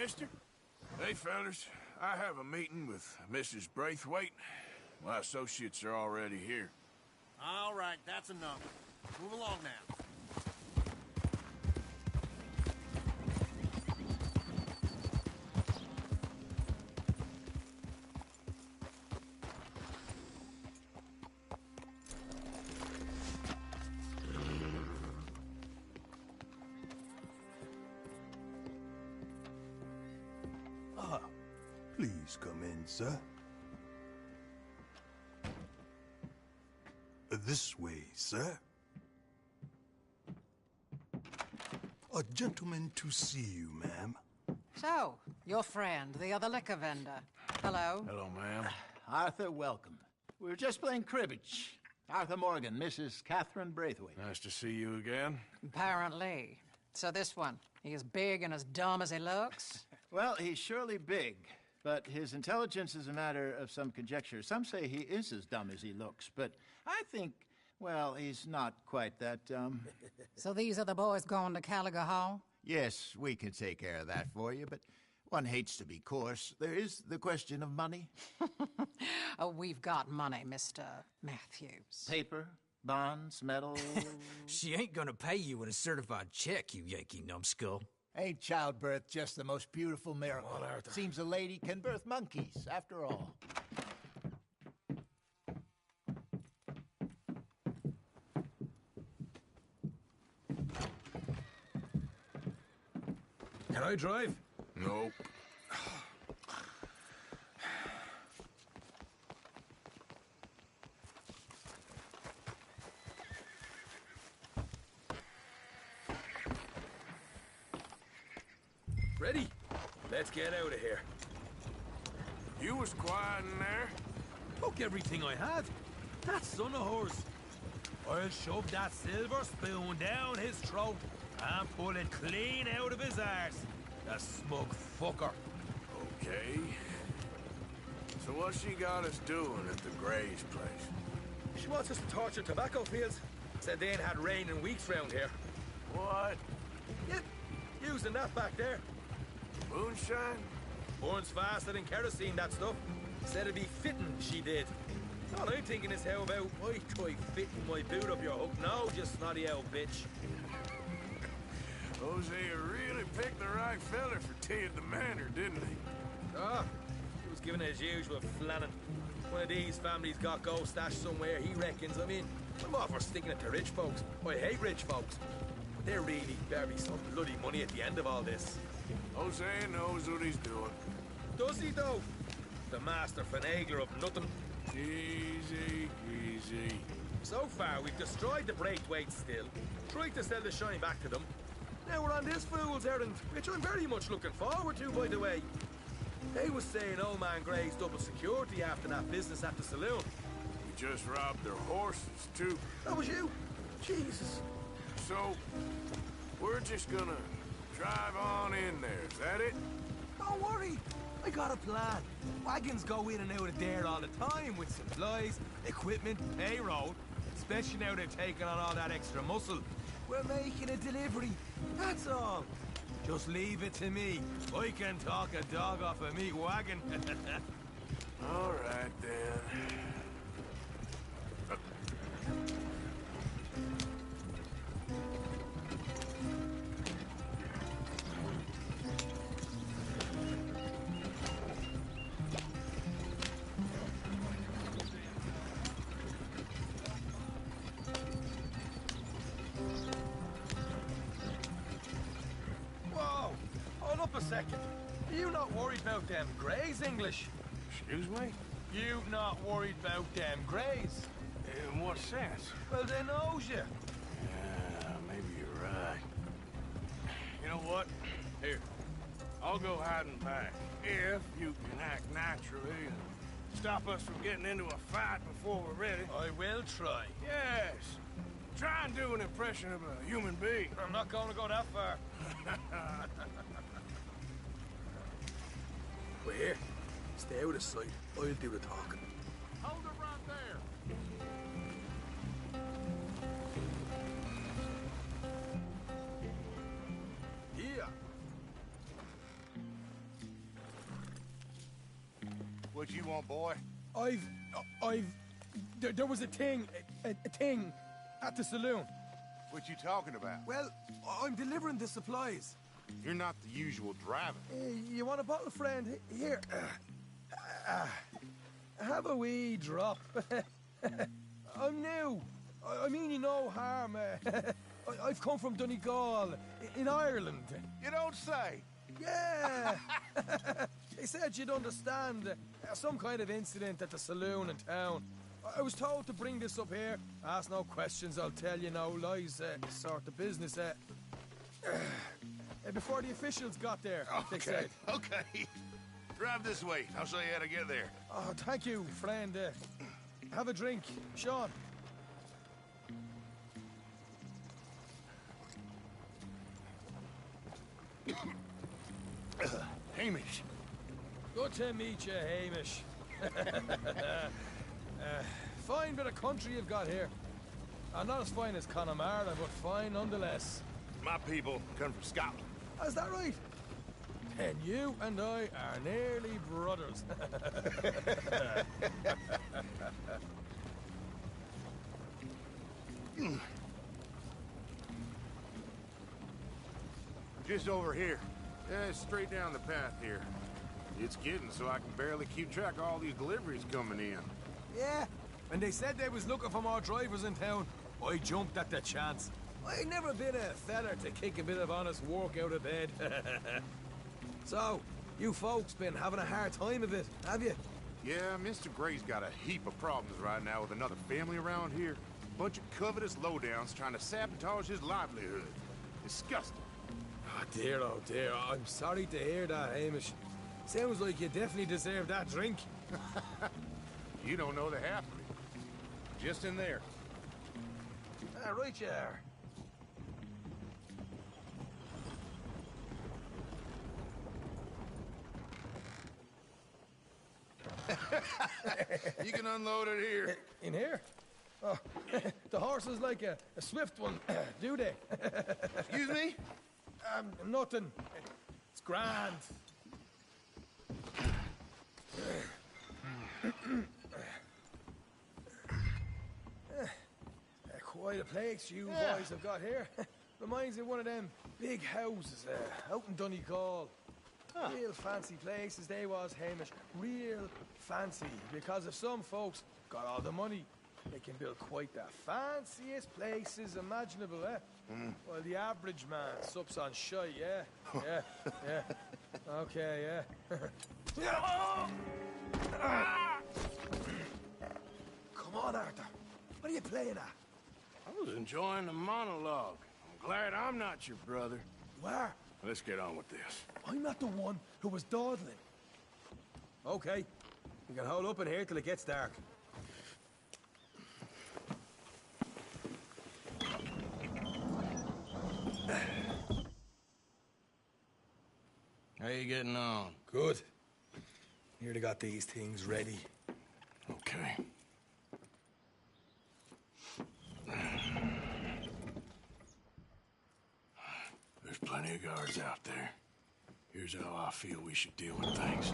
mister. Hey, fellas. I have a meeting with Mrs. Braithwaite. My associates are already here. All right, that's enough. Move along now. Please come in, sir. This way, sir. A gentleman to see you, ma'am. So, your friend, the other liquor vendor. Hello. Hello, ma'am. Arthur, welcome. We were just playing cribbage. Arthur Morgan, Mrs. Catherine Braithwaite. Nice to see you again. Apparently. So this one, he is big and as dumb as he looks? Well, he's surely big, but his intelligence is a matter of some conjecture. Some say he is as dumb as he looks, but I think, well, he's not quite that dumb. So these are the boys going to Caliga Hall? Yes, we can take care of that for you, but one hates to be coarse. There is the question of money. Oh, we've got money, Mr. Matthews. Paper, bonds, metal. She ain't gonna pay you in a certified check, you Yankee numbskull. Ain't childbirth just the most beautiful miracle? Come on, Arthur. Seems a lady can birth monkeys, after all. Can I drive? Nope. Ready? Let's get out of here. You was quiet in there. Took everything I had. That son of hers. I'll shove that silver spoon down his throat and pull it clean out of his arse. The smug fucker. Okay. So what she got us doing at the Gray's place? She wants us to torture tobacco fields. Said they ain't had rain in weeks round here. What? Yep, using that back there. Moonshine? Burns faster than kerosene, that stuff. Said it'd be fitting, she did. All I'm thinking is how about I try fitting my boot up your hook now, you snotty old bitch. Hosea really picked the right feller for tea at the manor, didn't he? Ah, he was giving it his usual flannin'. One of these families got gold stashed somewhere, he reckons. I mean, I'm all for sticking it to rich folks. I hate rich folks. But there really better be some bloody money at the end of all this. Hosea knows what he's doing. Does he, though? The master finagler of nothing. Easy, easy. So far, we've destroyed the Braithwaite still, tried to sell the shine back to them. Now we're on this fool's errand, which I'm very much looking forward to, by the way. They was saying old man Gray's double security after that business at the saloon. We just robbed their horses, too. That was you? Jesus. So, we're just gonna drive on in there, is that it? Don't worry, I got a plan. Wagons go in and out of there all the time with supplies, equipment, payroll. Especially now they've taken on all that extra muscle. We're making a delivery, that's all. Just leave it to me. I can talk a dog off a meat wagon. All right, then. Whoa, hold up a second. Are you not worried about them Greys, English? Excuse me? You not worried about them Greys? In what sense? Well, they knows you. Yeah, maybe you're right. You know what? Here, I'll go hiding back. If you can act naturally and stop us from getting into a fight before we're ready. I will try. Yes. Try and do an impression of a human being. I'm not going to go that far. We're here. Stay out of sight. I'll do the talking. Hold it right there. Yeah. want, boy? There was a thing at the saloon. What you talking about? Well, I'm delivering the supplies. You're not the usual driver. You want a bottle, friend? Here. Have a wee drop. I'm new. I mean you no harm. I've come from Donegal, in Ireland. You don't say. Yeah. They said you'd understand. Some kind of incident at the saloon in town. I was told to bring this up here. Ask no questions, I'll tell you no lies. Sort of business. Before the officials got there, they said. Okay. Drive this way. I'll show you how to get there. Oh, thank you, friend. Have a drink, Sean. Hamish. Good to meet you, Hamish. Fine bit of country you've got here. Not as fine as Connemara, but fine nonetheless. My people come from Scotland. Is that right? And you and I are nearly brothers. Just over here. Yeah, straight down the path here. It's getting so I can barely keep track of all these deliveries coming in. Yeah, when they said they was looking for more drivers in town, I jumped at the chance. I never been a feather to kick a bit of honest work out of bed. So, you folks been having a hard time of it, have you? Yeah, Mr. Gray's got a heap of problems right now with another family around here. Bunch of covetous lowdowns trying to sabotage his livelihood. Disgusting. Oh dear, I'm sorry to hear that, Hamish. Sounds like you definitely deserve that drink. You don't know the half of it. Just in there. Right you are. You can unload it here. In here? Oh, the horse is like a swift one, do they? Excuse me? Nothing. It's grand. Quite a place you boys have got here. Reminds me of one of them big houses out in Donegal. Real fancy places they was, Hamish. Real fancy. Because if some folks got all the money, they can build quite the fanciest places imaginable, Well, the average man sups on shite, yeah. Okay, Come on, Arthur. What are you playing at? I was enjoying the monologue. I'm glad I'm not your brother. You are? Let's get on with this. I'm not the one who was dawdling. Okay. We can hold up in here till it gets dark. How you getting on? Good. Nearly got these things ready. Okay. There's plenty of guards out there. Here's how I feel we should deal with things.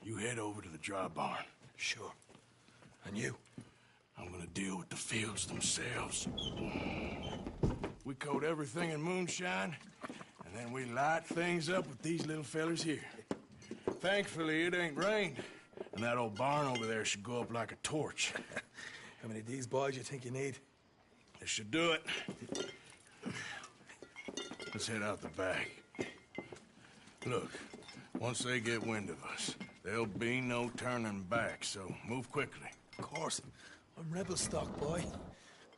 You head over to the dry barn. Sure. And you? I'm gonna deal with the fields themselves. We coat everything in moonshine, and then we light things up with these little fellers here. Thankfully, it ain't rained, and that old barn over there should go up like a torch. How many of these boys you think you need? This should do it. Let's head out the back. Look, once they get wind of us, there'll be no turning back, so move quickly. Of course. I'm rebel stock, boy.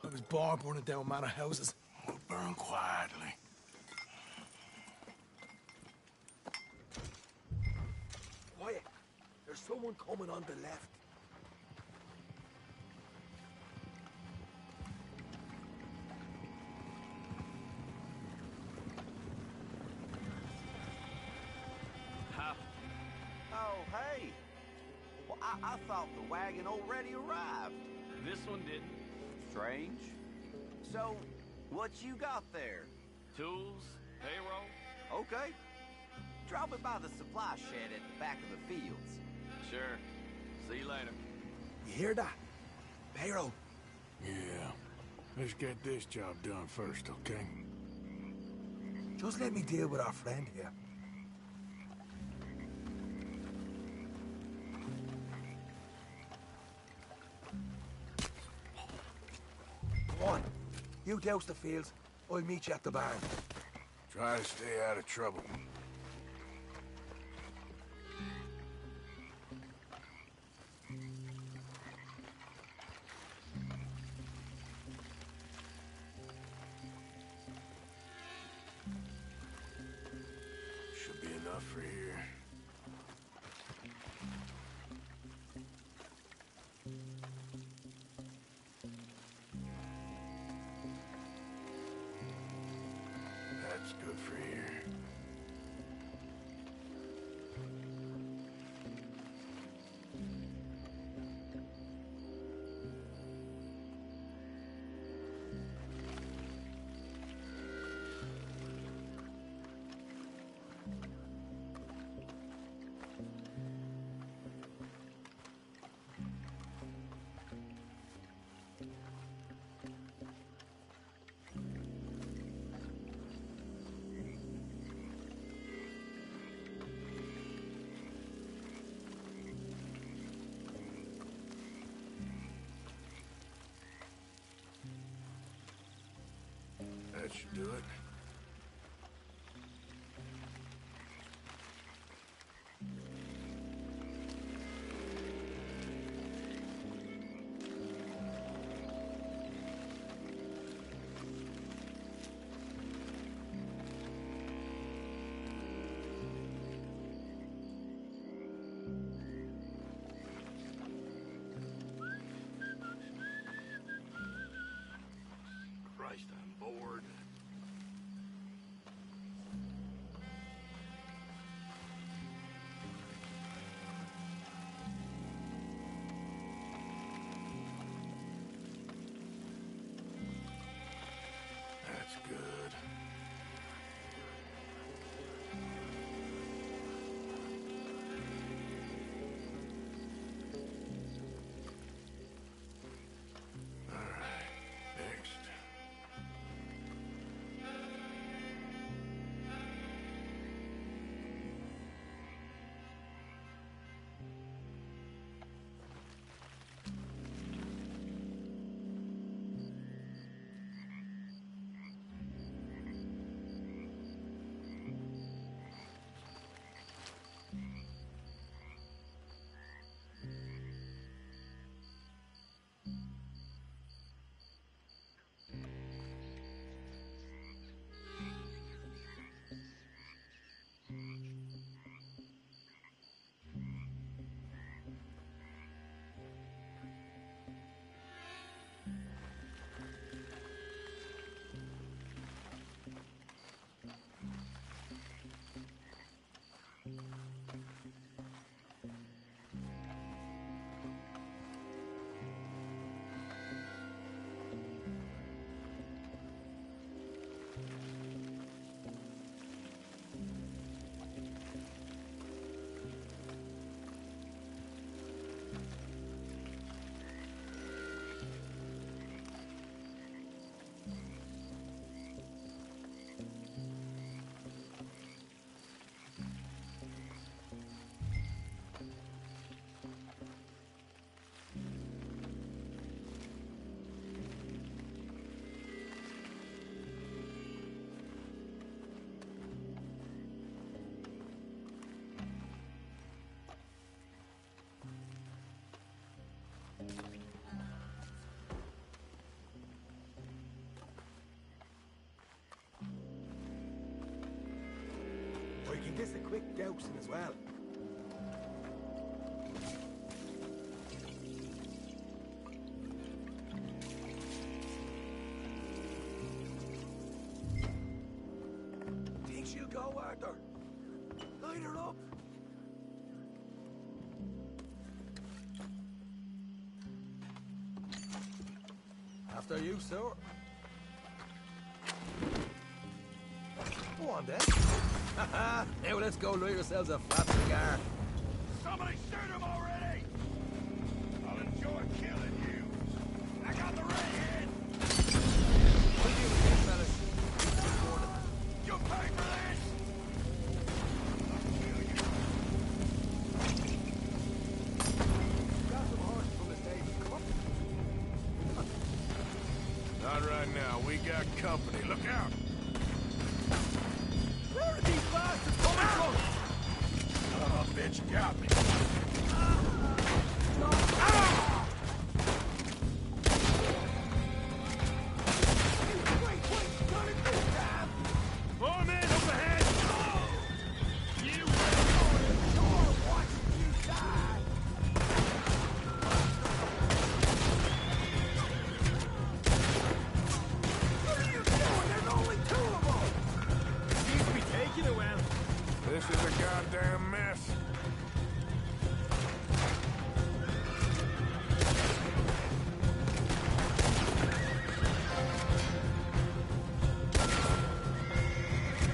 I was born burning down manor houses. We'll burn quietly. Quiet. There's someone coming on the left. Oh, hey. Well, I thought the wagon already arrived. This one didn't. Strange. So, what you got there? Tools, payroll. Okay. Drop it by the supply shed at the back of the fields. Sure. See you later. You hear that? Pharaoh. Yeah. Let's get this job done first, okay? Just let me deal with our friend here. Go on. You douse the fields. I'll meet you at the barn. Try to stay out of trouble. Should be enough for here. That's good for here. That should do it. Christ, I'm bored. That's good. All right, next. I can get a quick dousing as well. Think she'll go, Arthur? Light her up. After you, sir. Go on, then. Now let's go light ourselves a fat cigar. Somebody shoot him already! I'll enjoy killing you. I got the right hand. What do you do with this, fellas? You pay for this! Got some horses from the stable. Come on. Not right now. We got company. Look out! Where are these bastards coming from? Oh, bitch, got me. More men up ahead! You What are you doing? There's only two of them! Seems to be taking it well. This is a goddamn mess.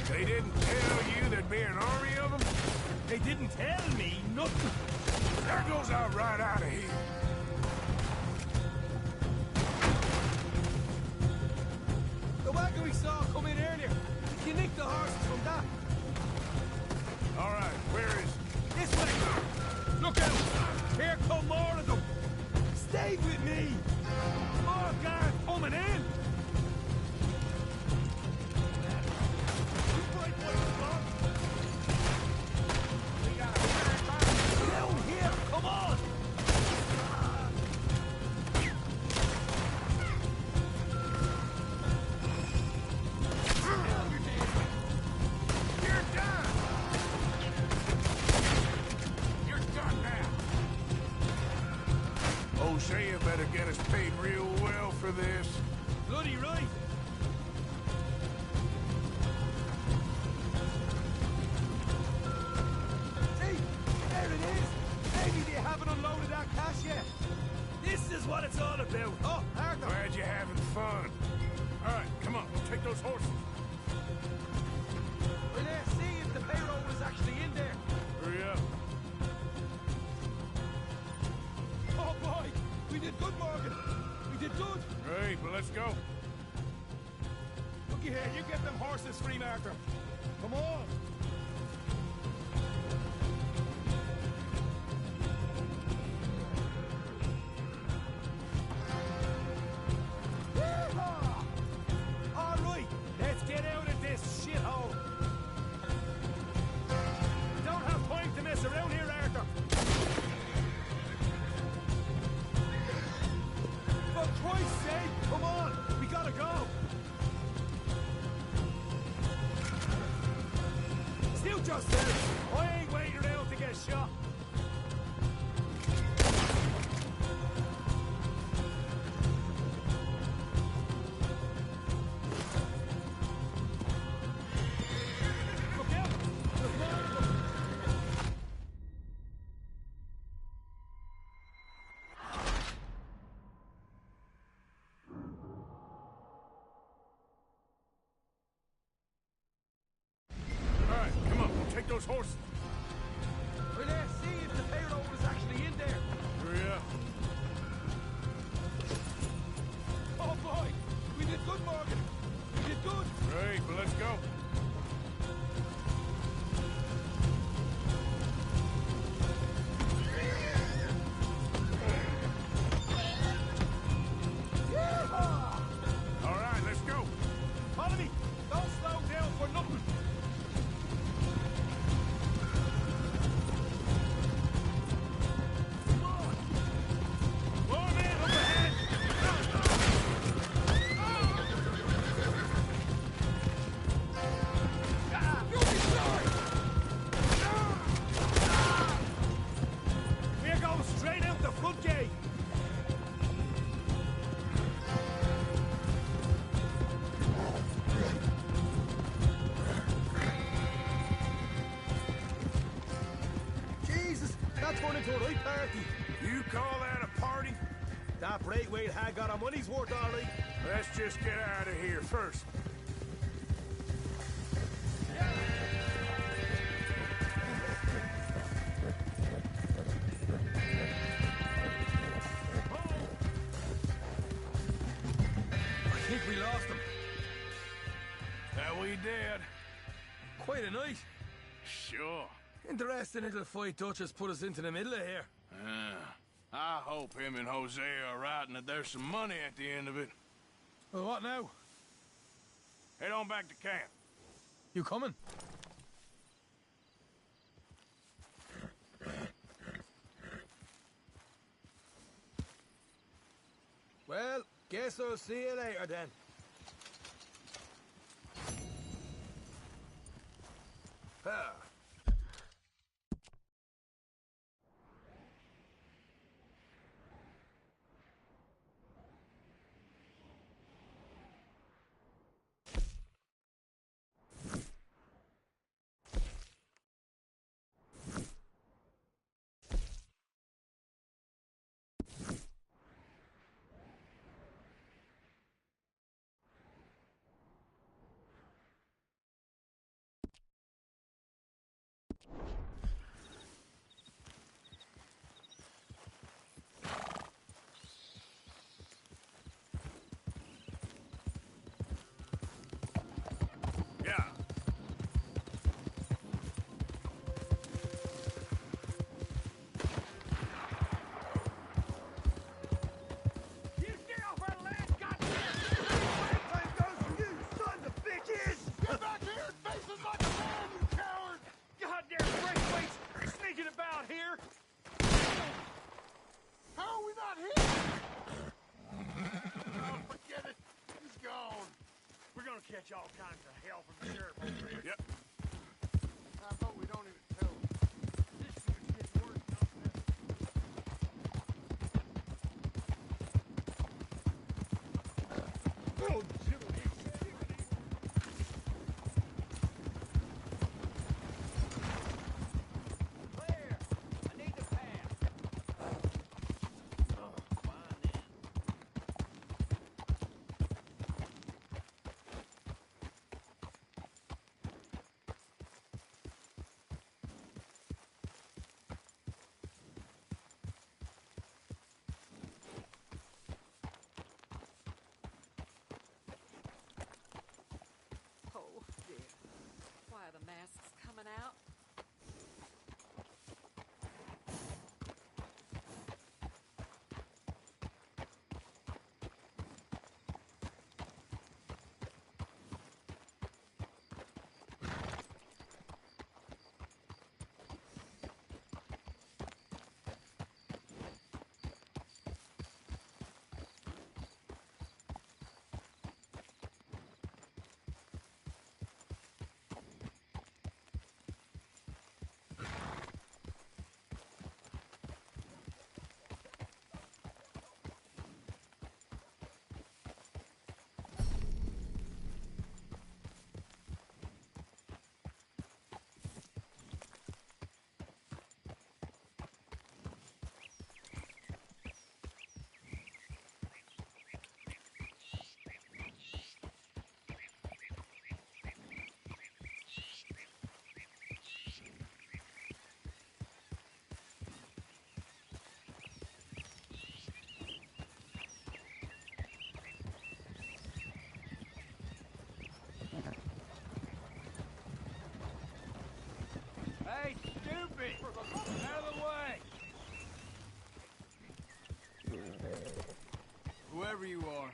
They didn't tell you there'd be an army of them? They didn't tell me nothing. There goes out right out of here. The wagon we saw come in earlier. You nicked the horses from that. All right, where is it? This way. Look out. Here come more of them. Stay with me. More guards coming in. Down here. Come on. You're done! You're done now! O'Shea better get us paid real well for this. Bloody right. See? There it is. Maybe they haven't unloaded that cash yet. This is what it's all about. Oh, Arthur. Glad you're having fun. All right, come on, we'll take those horses. We're there. See if the payroll is actually in there. Hurry up. Oh boy, we did good, Morgan. We did good. Great, well, let's go. Looky here, you get them horses free, Martha. Come on. Yeehaw! All right, let's get out of this shithole. We don't have time to mess around here, Arthur. For Christ's sake, come on, we gotta go. Still just there. I ain't waiting around to get shot. Look out! There's more of them. All right, come on, we'll take those horses. We're there. See if the payroll is actually in there. Hurry up. Oh boy, we did good, Morgan. We did good. Great, well, let's go. Yeehaw! All right, let's go. Follow me. Don't slow down for nothing. Come on. More men up ahead. You'll be sorry. We're going straight out the front gate. Jesus, that turned into a right party. You call that a party? That Braithwaite had got our money's worth, all right. Let's just get out of here first. we did. Quite a night. Sure. Interesting little fight Dutchess put us into the middle of here. I hope him and Jose are right and that there's some money at the end of it. Well, what now? Head on back to camp. You coming? Well, guess I'll see you later then. Ah. Yeah. You get off our land, goddamn! Time goes for you, sons of bitches! Get back here and face us like a man, you coward! Goddamn breakaways sneaking about here! How are we not here? Oh, forget it. He's gone. We're gonna catch all kinds of hell from the sheriff over here. Yep. I hope we don't even tell him. This shit's getting worse, doesn't it? Oh, Jiminy. Clear. I need to pass. Oh, fine then. Oh, dear. Why are the masks coming out? Hey, stupid! Out of the way! Whoever you are,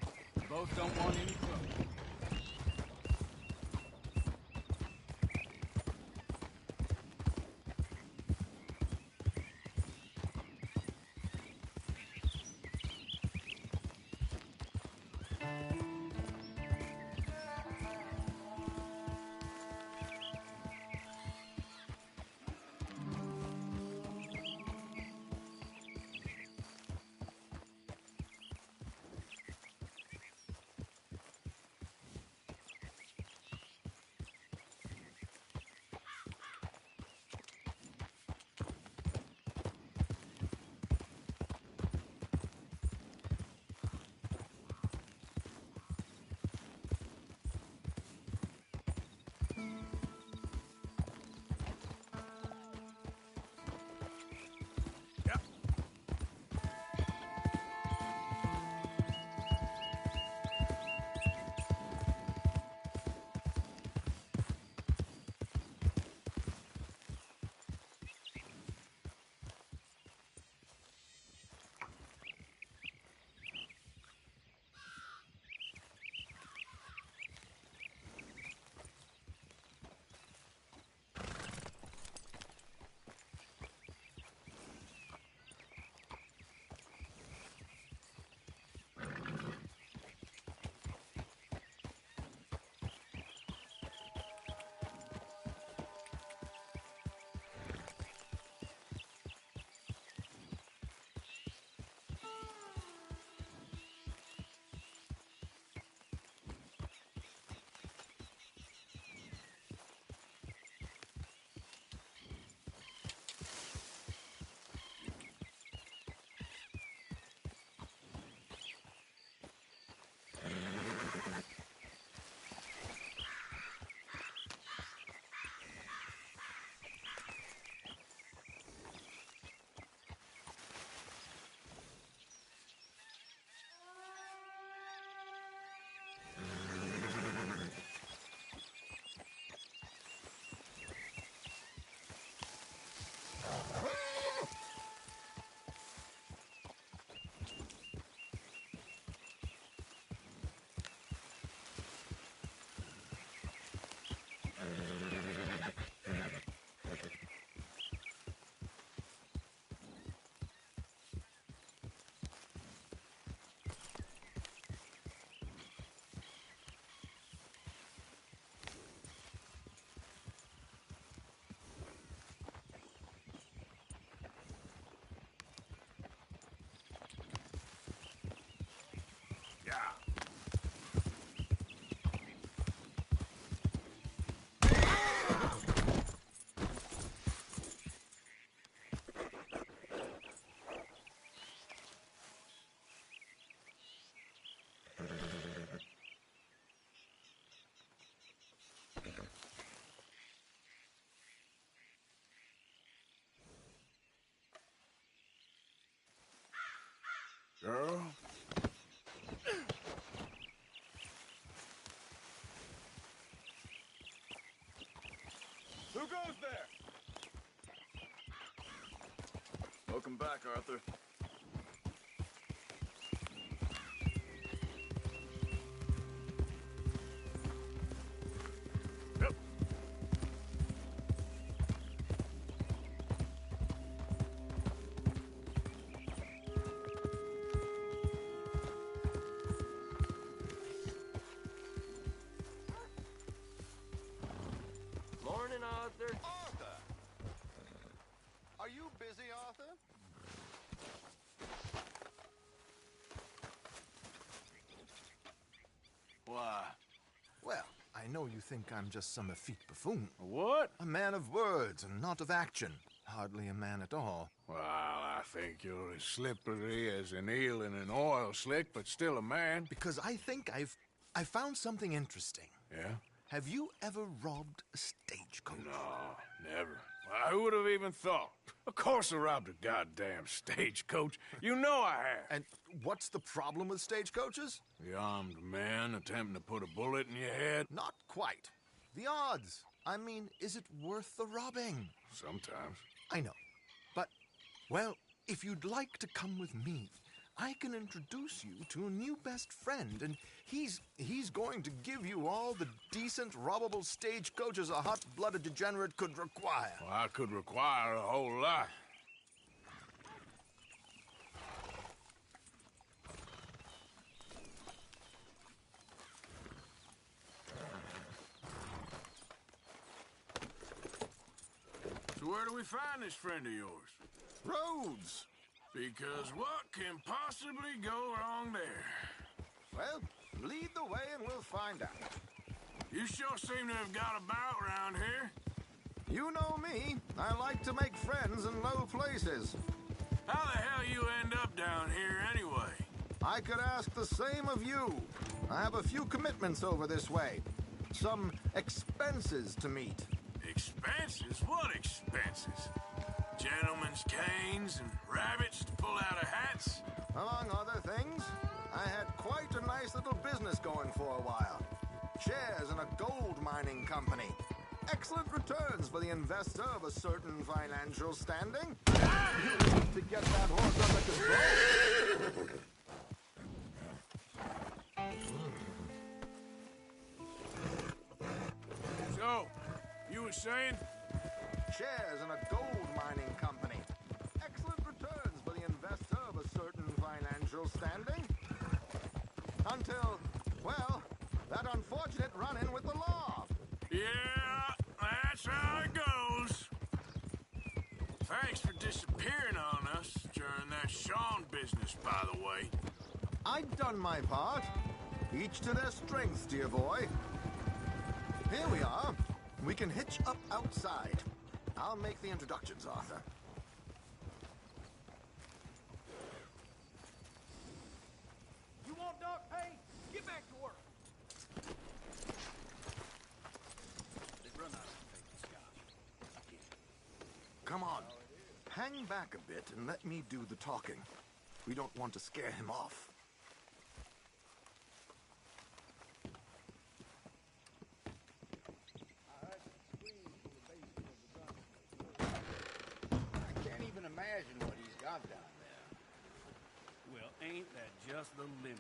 both don't want any trouble. Girl? Who goes there? Welcome back, Arthur. Morning, Arthur. Arthur! Are you busy, Arthur? Why? Well, I know you think I'm just some effete buffoon. What? A man of words and not of action. Hardly a man at all. Well, I think you're as slippery as an eel in an oil slick, but still a man. Because I think I found something interesting. Yeah? Have you ever robbed a stagecoach? No, never. Well, who would have even thought? Of course I robbed a goddamn stagecoach. You know I have. And what's the problem with stagecoaches? The armed man attempting to put a bullet in your head? Not quite. The odds. I mean, is it worth the robbing? Sometimes. I know. But, well, if you'd like to come with me, I can introduce you to a new best friend, and he's going to give you all the decent, robbable stagecoaches a hot-blooded degenerate could require. Well, I could require a whole lot. So where do we find this friend of yours? Roads! Because what can possibly go wrong there? Well, lead the way and we'll find out. You sure seem to have got about around here. You know me. I like to make friends in low places. How the hell you end up down here anyway? I could ask the same of you. I have a few commitments over this way. Some expenses to meet. Expenses? What expenses? Gentlemen's canes and rabbits to pull out of hats? Among other things, I had quite a nice little business going for a while. Shares in a gold mining company. Excellent returns for the investor of a certain financial standing. You need to get that horse under control. So, you were saying? Shares in a gold mining company. Excellent returns for the investor of a certain financial standing. Until, well, that unfortunate run-in with the law. Yeah, that's how it goes. Thanks for disappearing on us during that Sean business, by the way. I'd done my part. Each to their strengths, dear boy. Here we are. We can hitch up outside. I'll make the introductions, Arthur. You want dark pay? Get back to work. They run out of paper, Scott. Come on. Hang back a bit and let me do the talking. We don't want to scare him off. I can't even imagine what he's got down there. Well, ain't that just the limit?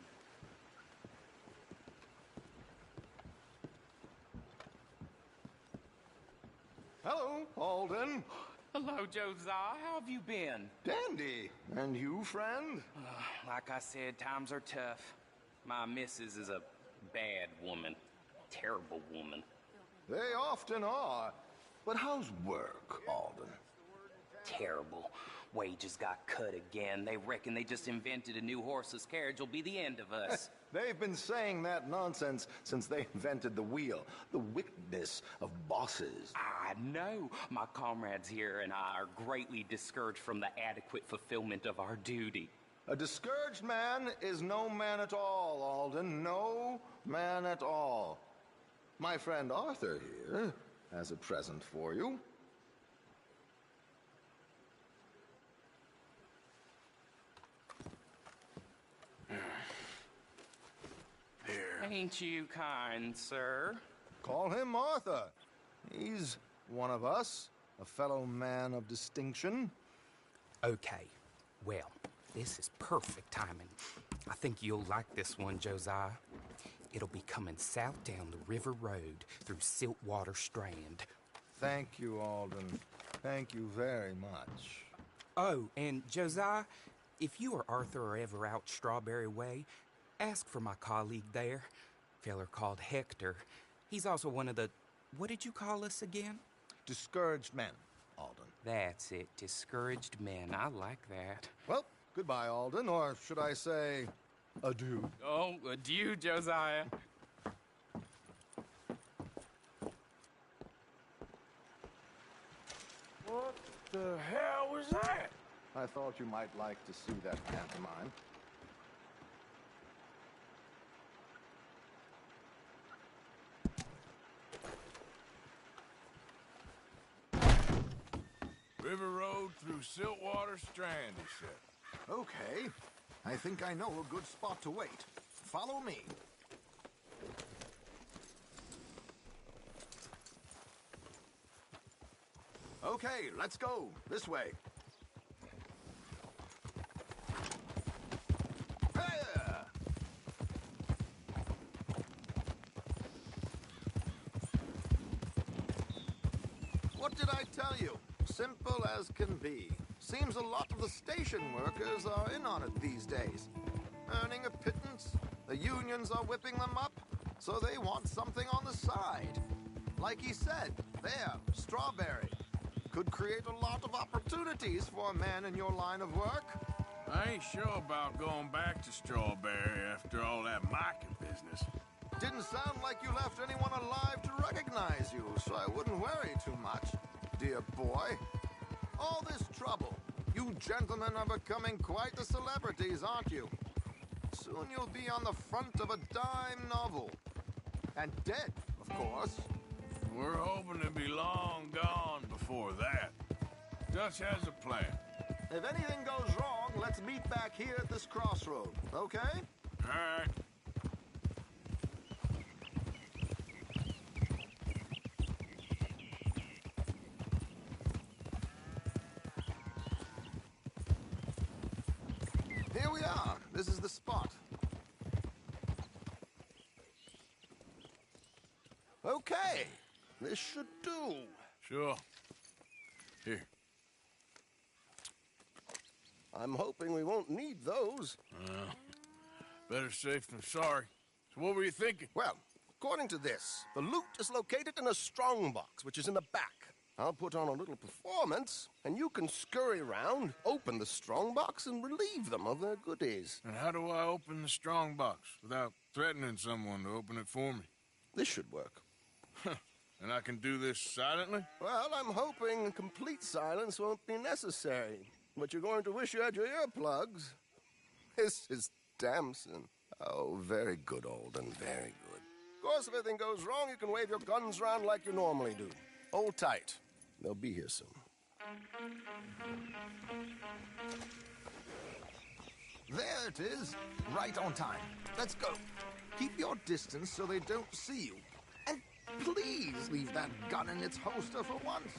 Hello, Alden. Hello, Josiah. How have you been? Dandy. And you, friend? Like I said, times are tough. My missus is a bad woman. Terrible woman. They often are. But how's work, Alden? Terrible. Wages got cut again. They reckon they just invented a new horseless carriage will be the end of us. They've been saying that nonsense since they invented the wheel. The wickedness of bosses. I know. My comrades here and I are greatly discouraged from the adequate fulfillment of our duty. A discouraged man is no man at all, Alden. No man at all. My friend Arthur here has a present for you. Ain't you kind, sir? Call him Arthur. He's one of us, a fellow man of distinction. Okay, well, this is perfect timing. I think you'll like this one, Josiah. It'll be coming south down the river road through Siltwater Strand. Thank you, Alden. Thank you very much. Oh, and Josiah, if you or Arthur are ever out Strawberry Way, ask for my colleague there, feller called Hector. He's also one of the... What did you call us again? Discouraged men, Alden. That's it, discouraged men. I like that. Well, goodbye, Alden, or should I say, adieu. Oh, adieu, Josiah. What the hell was that? I thought you might like to see that pantomime. River Road through Siltwater Strand, he said. Okay. I think I know a good spot to wait. Follow me. Okay, let's go. This way. There! What did I tell you? Simple as can be. Seems a lot of the station workers are in on it these days. Earning a pittance, the unions are whipping them up, so they want something on the side. Like he said, there, Strawberry. Could create a lot of opportunities for a man in your line of work. I ain't sure about going back to Strawberry after all that mocking business. Didn't sound like you left anyone alive to recognize you, so I wouldn't worry too much, dear boy. All this trouble. You gentlemen are becoming quite the celebrities, aren't you? Soon you'll be on the front of a dime novel. And dead, of course. We're hoping to be long gone before that. Dutch has a plan. If anything goes wrong, let's meet back here at this crossroad, okay? All right. Here we are. This is the spot. Okay. This should do. Sure. Here. I'm hoping we won't need those. Better safe than sorry. So what were you thinking? Well, according to this, the loot is located in a strongbox, which is in the back. I'll put on a little performance, and you can scurry around, open the strongbox, and relieve them of their goodies. And how do I open the strongbox without threatening someone to open it for me? This should work. And I can do this silently? Well, I'm hoping complete silence won't be necessary. But you're going to wish you had your earplugs. This is Damson. Oh, very good, Alden, very good. Of course, if anything goes wrong, you can wave your guns around like you normally do. Hold tight. They'll be here soon. There it is. Right on time. Let's go. Keep your distance so they don't see you. And please leave that gun in its holster for once.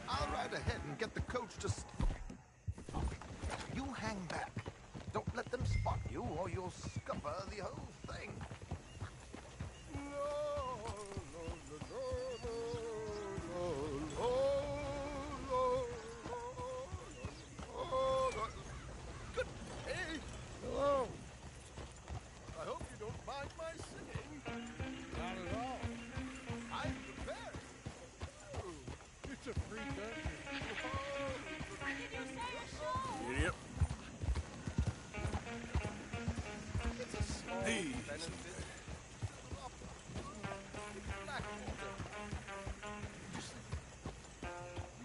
I'll ride ahead and get the coach to stop. You hang back. Don't let them spot you or you'll scupper the whole thing. Good day. Hello. I hope you don't mind my singing. Not at all. I'm prepared. It's a free country. Yep. It's a small These. benefit. Blackwater.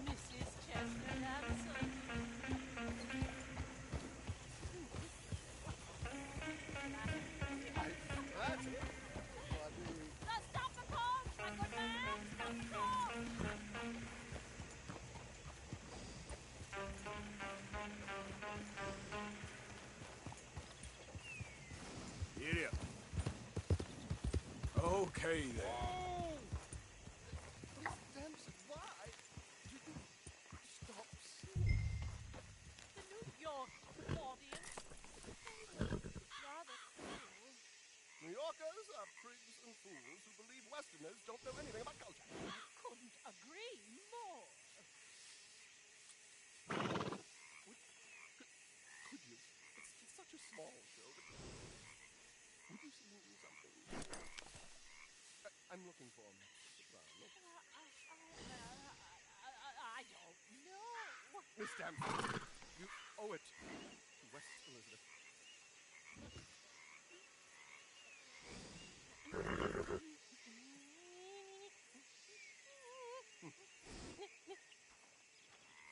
Mrs. Chestnut Addison. That's it. Okay, then. Oh! Miss Damson, why did you stop singing? The New York audience. They look rather cool. New Yorkers are prigs and fools who believe Westerners don't know anything about culture. Couldn't agree more. Could you? It's such a small show, but would you sing me something? I'm looking for soprano. I don't know. Miss Damson, you owe it to West Elizabeth.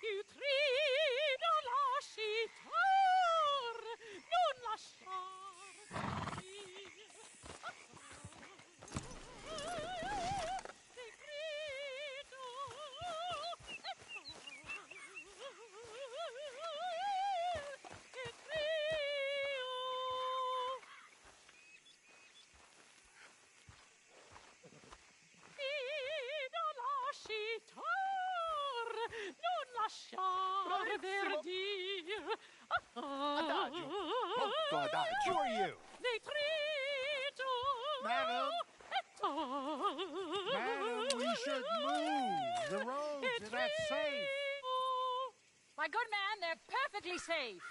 Ti trido lasciar, non lasciar dir. Ti grido e trio. Grido lasciar, non lasciar verdir. Adagio. Molto adagio. Who are you? Nei trito. Madam. Madam, we should move. The roads are not safe. My good man, they're perfectly safe.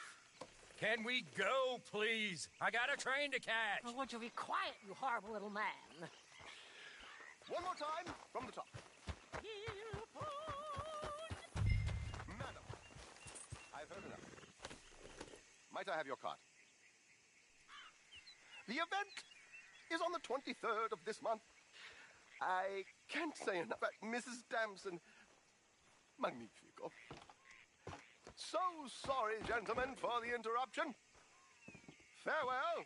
Can we go, please? I got a train to catch. Oh, would you be quiet, you horrible little man? One more time, from the top. Madam, I've heard enough. Might I have your card? The event is on the 23rd of this month. I can't say enough. Mrs. Damson, magnifico. So sorry, gentlemen, for the interruption. Farewell.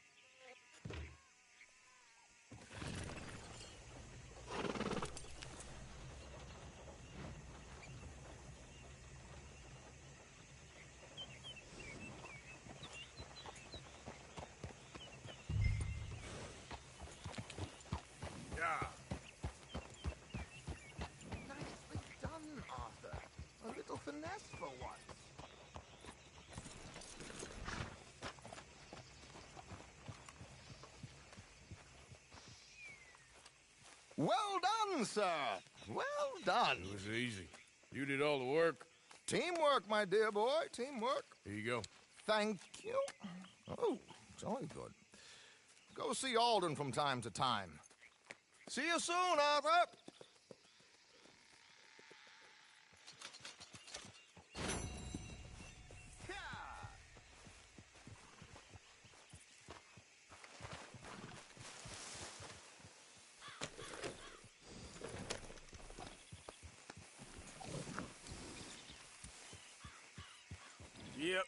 Yeah. Nicely done, Arthur. A little finesse for once. Well done, sir. Well done. It was easy. You did all the work. Teamwork, my dear boy. Teamwork. Here you go. Thank you. Oh, jolly good. Go see Alden from time to time. See you soon, Arthur. Yep.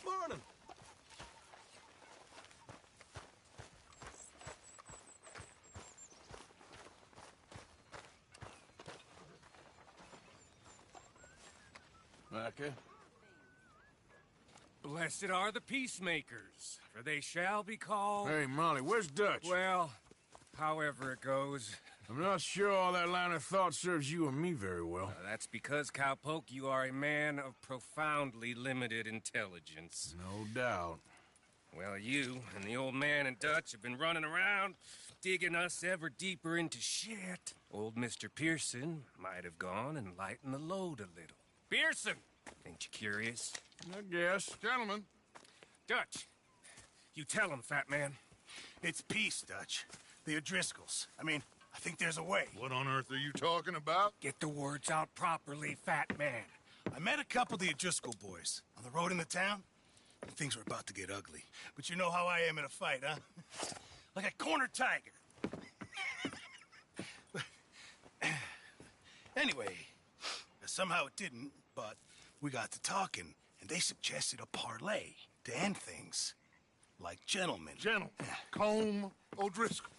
Morning. Micah? Blessed are the peacemakers, for they shall be called... Hey, Molly, where's Dutch? Well, however it goes. I'm not sure all that line of thought serves you and me very well. That's because, Cowpoke, you are a man of profoundly limited intelligence. No doubt. Well, you and the old man and Dutch have been running around, digging us ever deeper into shit. Old Mr. Pearson might have gone and lightened the load a little. Pearson! Ain't you curious? I guess. Gentlemen. Dutch, you tell him, fat man. It's peace, Dutch. The O'Driscolls. I mean, I think there's a way. What on earth are you talking about? Get the words out properly, fat man. I met a couple of the O'Driscoll boys on the road into town, and things were about to get ugly. But you know how I am in a fight, huh? Like a corner tiger. Anyway, somehow it didn't, but we got to talking, and they suggested a parlay to end things. Like gentlemen. Gentlemen. Combe O'Driscoll.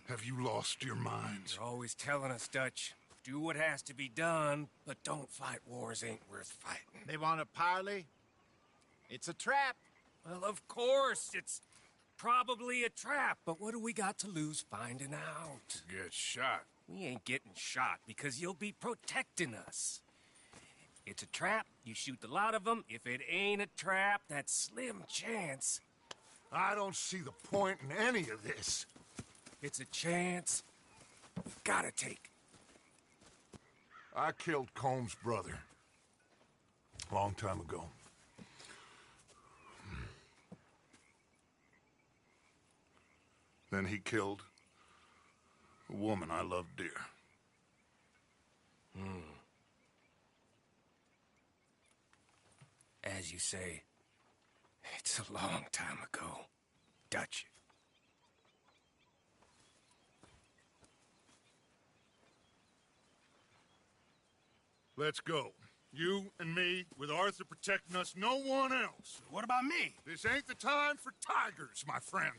Have you lost your minds? You're always telling us, Dutch. Do what has to be done, but don't fight wars ain't worth fighting. They want a parley? It's a trap. Well, of course, it's probably a trap, but what do we got to lose finding out? Get shot. We ain't getting shot because you'll be protecting us. It's a trap, you shoot the lot of them. If it ain't a trap, that's slim chance. I don't see the point in any of this. It's a chance you've gotta take. I killed Combs' brother. A long time ago. Then he killed a woman I loved dear. As you say, it's a long time ago, Dutch. Let's go. You and me, with Arthur protecting us, no one else. What about me? This ain't the time for tigers, my friend.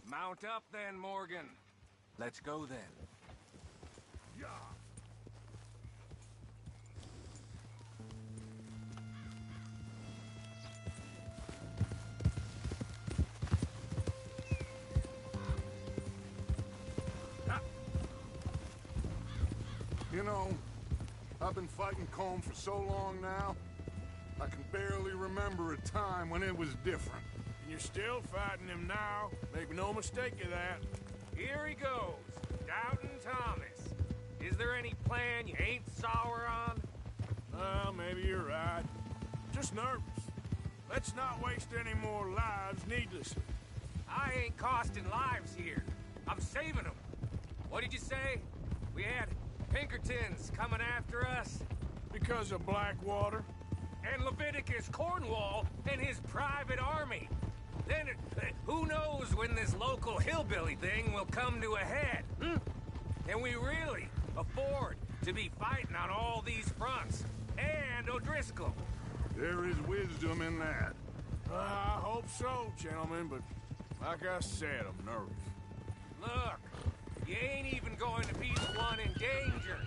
Mount up then, Morgan. Let's go then. Yeah. You know, I've been fighting Combe for so long now, I can barely remember a time when it was different. And you're still fighting him now. Make no mistake of that. Here he goes, Doubting Thomas. Is there any plan you ain't sour on? Well, maybe you're right. Just nervous. Let's not waste any more lives needlessly. I ain't costing lives here. I'm saving them. What did you say? We had Pinkertons coming after us? Because of Blackwater? And Leviticus Cornwall and his private army. Then, who knows when this local hillbilly thing will come to a head? Can we really afford to be fighting on all these fronts? And O'Driscoll? There is wisdom in that. I hope so, gentlemen, but like I said, I'm nervous. Look, you ain't even going to be the one in danger.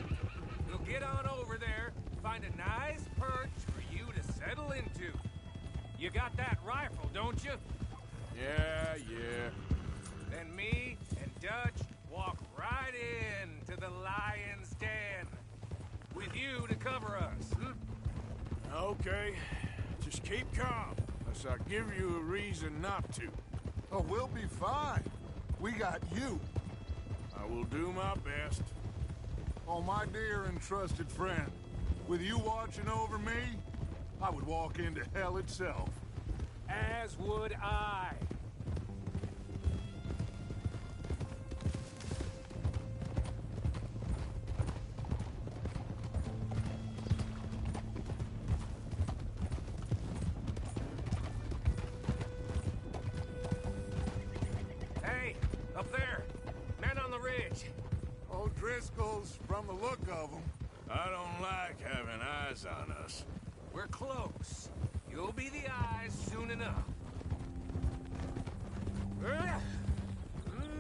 We'll get on over there, find a nice perch for you to settle into. You got that rifle, don't you? Yeah. Then me and Dutch walk right in to the lion's den. With you to cover us. Okay. Just keep calm, unless I give you a reason not to. Oh, we'll be fine. We got you. I will do my best. Oh, my dear and trusted friend, with you watching over me, I would walk into hell itself. As would I. Hey, up there. Men on the ridge. O'Driscoll's, from the look of them. I don't like having eyes on us. We're close. You'll be the eyes soon enough.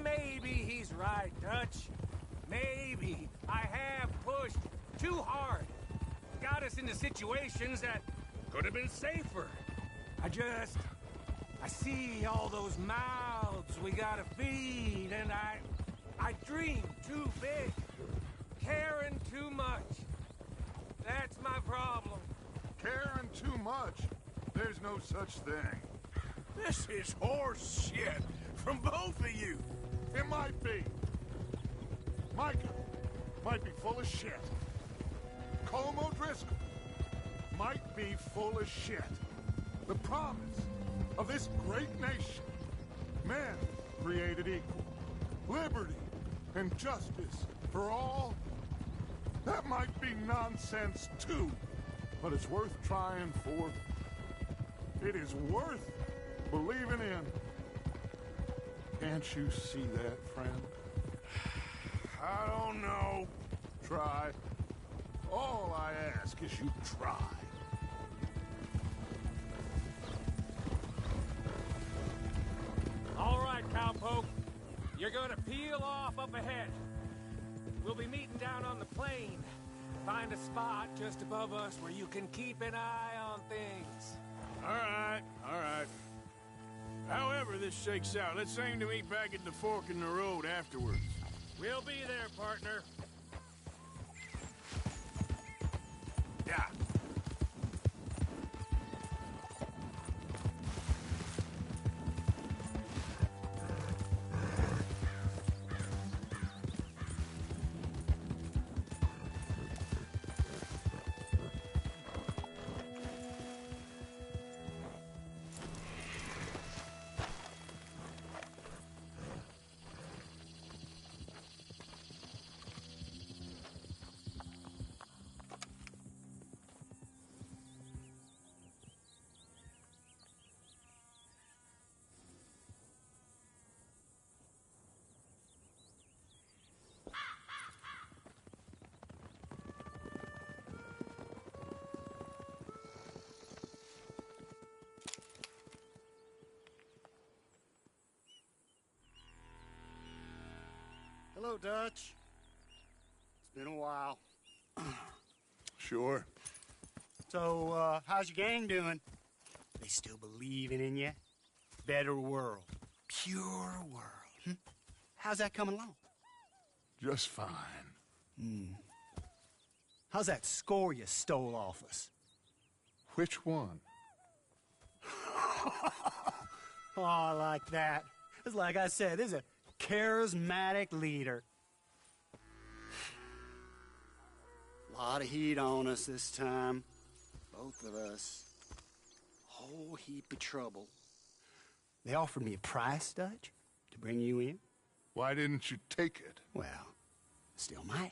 Maybe he's right, Dutch. Maybe I have pushed too hard. Got us into situations that could have been safer. I see all those mouths we gotta feed, and I dream too big. Caring too much. That's my problem. Caring too much? There's no such thing. This is horse shit from both of you. It might be. Micah might be full of shit. Colm O'Driscoll might be full of shit. The promise of this great nation. Men created equal. Liberty and justice for all. That might be nonsense too, but it's worth trying for. It is worth believing in. Can't you see that, friend? I don't know. Try. All I ask is you try. All right, cowpoke. You're gonna peel off up ahead. We'll be meeting down on the plain. Find a spot just above us where you can keep an eye on things. All right. However this shakes out, let's aim to meet back at the fork in the road afterwards. We'll be there, partner. Yeah. Hello, Dutch. It's been a while. Sure. So, how's your gang doing? They still believing in you? Better world. Pure world. How's that coming along? Just fine. How's that score you stole off us? Which one? Oh, I like that. It's like I said, this is a charismatic leader. Lot of heat on us this time. Both of us. Whole heap of trouble. They offered me a price, Dutch, to bring you in. Why didn't you take it? Well, still might.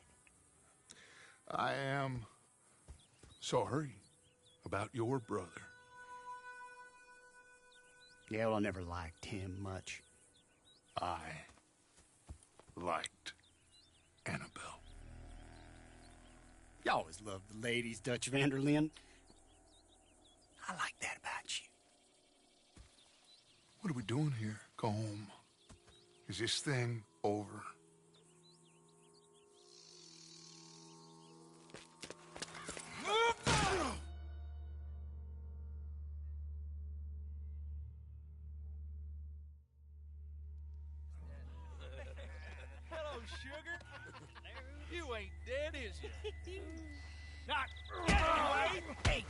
I am sorry about your brother. Yeah, well, I never liked him much. I liked Annabelle. You always loved the ladies, Dutch Vanderlyn. I like that about you. What are we doing here? Go home. Is this thing over? Hello, sugar. You ain't dead, is you? Not anyway. Hey.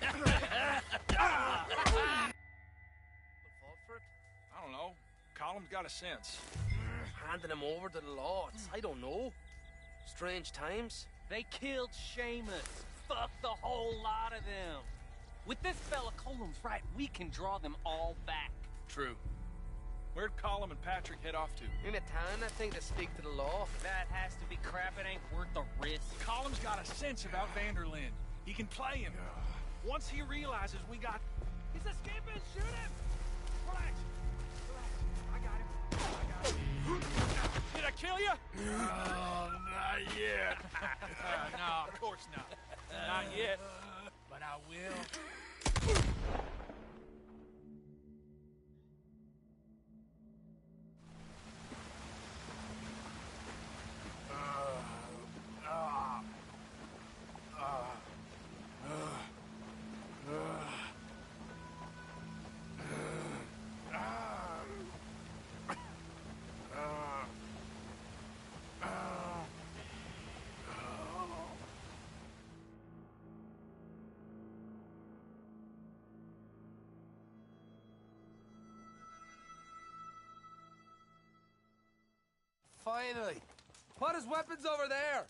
I don't know. Colum's got a sense. Handing him over to the law. I don't know. Strange times. They killed Seamus. Fuck the whole lot of them. With this fella Colum's right, we can draw them all back. True. Where'd Colum and Patrick head off to? In a town, I think, to speak to the law. That has to be crap. It ain't worth the risk. Colum's got a sense about Vanderlyn. He can play him. Once he realizes we got... He's escaping! Shoot him! Relax. Relax. I got him. Did I kill you? Oh, not yet. No, of course not. Not yet. But I will. Finally! Put his weapons over there!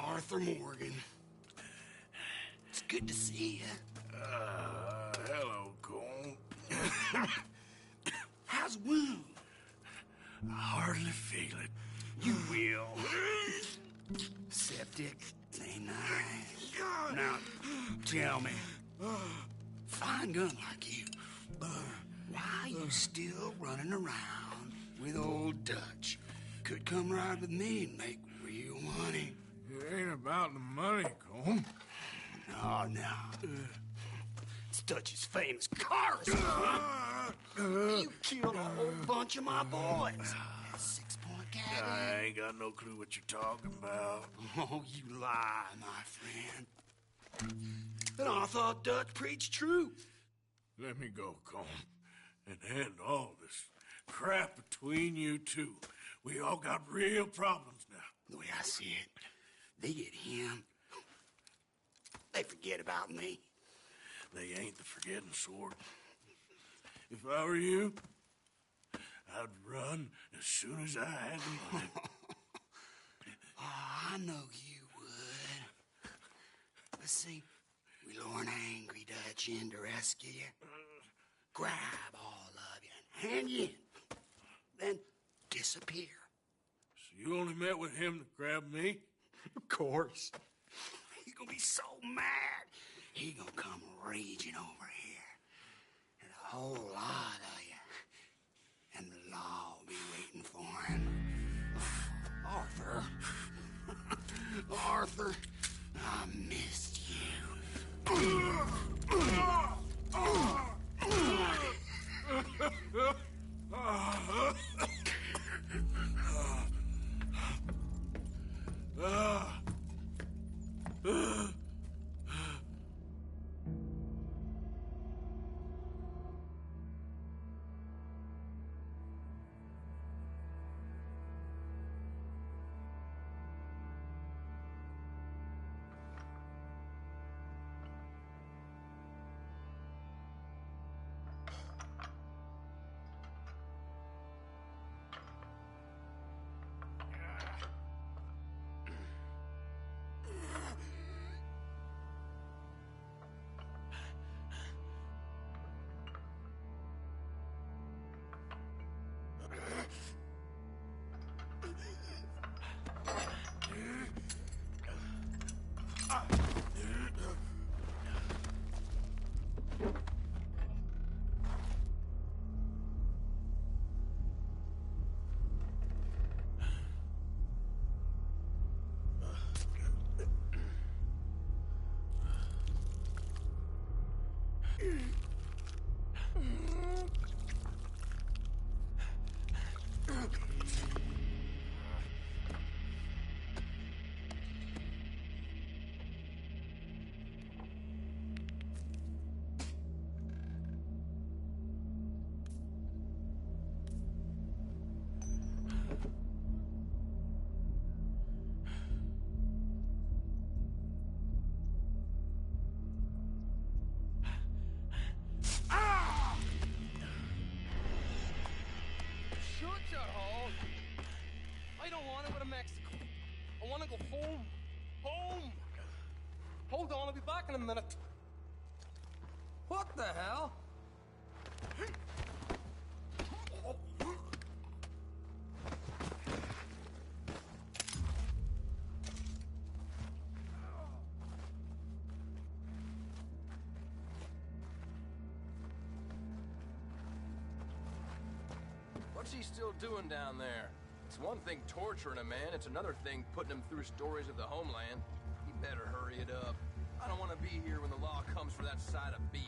Arthur Morgan. It's good to see you. Hello, Cole. How's the wound? I hardly feel it. You will. Septic. Ain't nice. Now, tell me. Fine gun like you. Why you still running around with old Dutch? Could come right with me and make real money. It ain't about the money, Cole. No. It's Dutch's famous cars. You killed a whole bunch of my boys. 6-point cat. I ain't got no clue what you're talking about. Oh, you lie, my friend. And I thought Dutch preached truth. Let me go, Cole, and end all this crap between you two. We all got real problems now. The way I see it, they get him. They forget about me. They ain't the forgetting sort. If I were you, I'd run as soon as I had the money. I know you would. Let's see. We lure an angry Dutch in to rescue you. Grab all of you and hand you in. Then disappear. So you only met with him to grab me? Of course. He's gonna be so mad. He gonna come raging over here. And a whole lot of you. And the law will be waiting for him. Arthur. Arthur, I missed you. Shut hole. I don't want to go to Mexico. I want to go home. Home! Hold on, I'll be back in a minute. What the hell? What's he still doing down there? It's one thing torturing a man, it's another thing putting him through stories of the homeland. He better hurry it up. I don't want to be here when the law comes for that side of beef.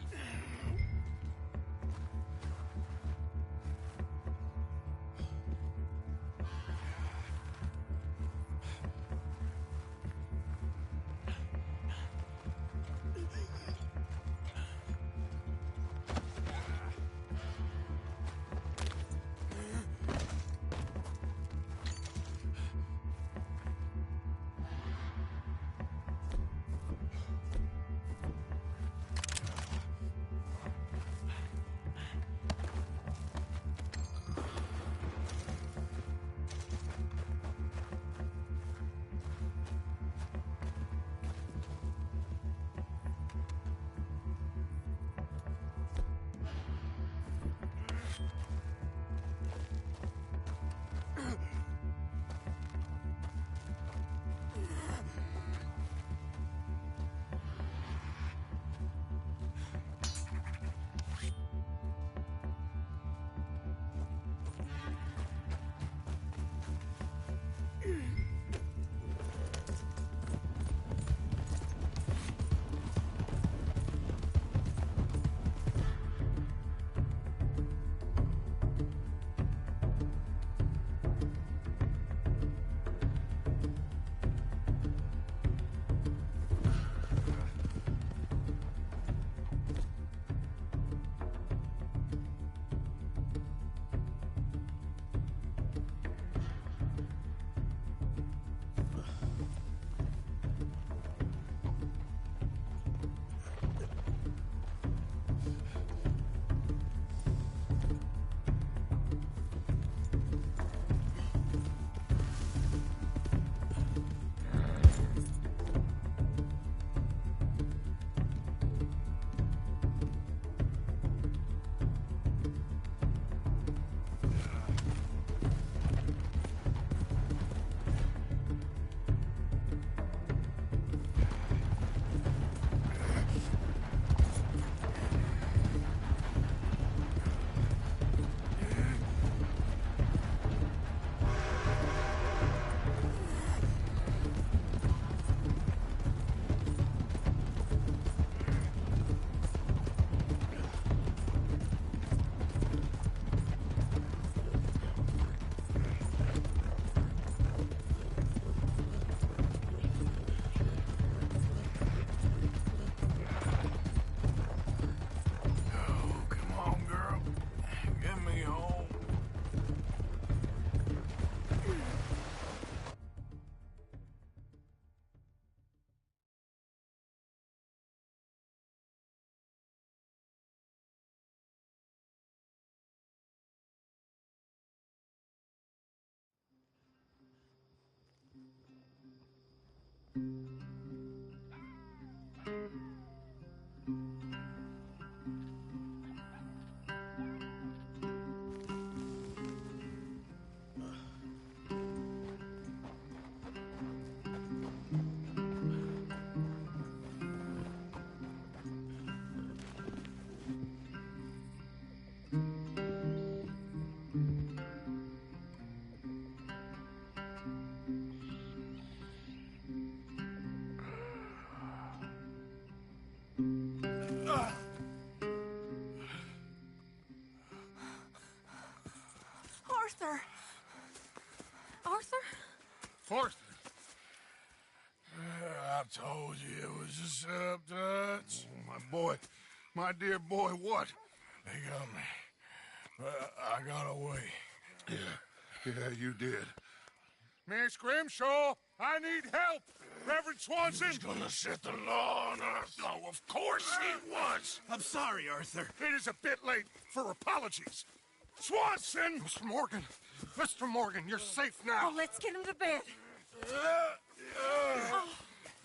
Arthur! Arthur? Forster. I told you it was a setup, my boy, my dear boy, what? They got me. I got away. Yeah, you did. Miss Grimshaw, I need help! Reverend Swanson! He's gonna set the law on us. Oh, of course he was! I'm sorry, Arthur. It is a bit late for apologies. Swanson! Mr. Morgan! Mr. Morgan, you're safe now. Oh, let's get him to bed.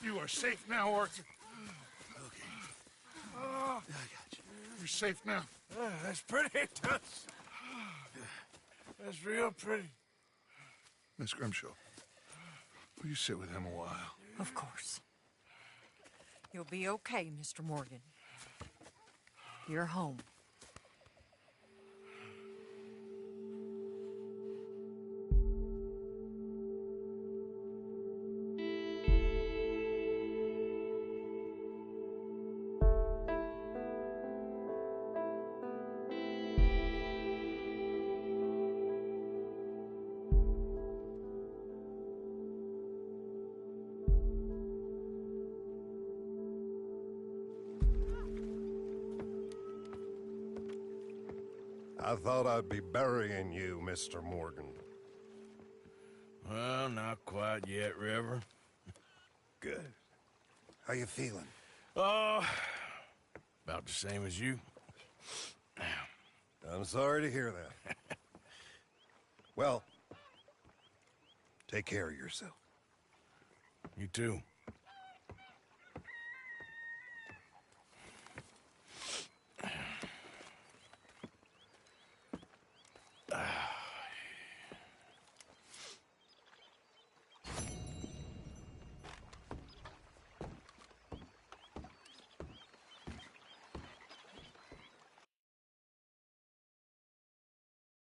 You are safe now, Arthur. Okay. I got you. You're safe now. That's pretty, Tuts. That's real pretty. Miss Grimshaw, will you sit with him a while? Of course. You'll be okay, Mr. Morgan. You're home. I thought I'd be burying you, Mr. Morgan. Well, not quite yet, River. Good. How you feeling? Oh, about the same as you. I'm sorry to hear that. Well, take care of yourself. You too.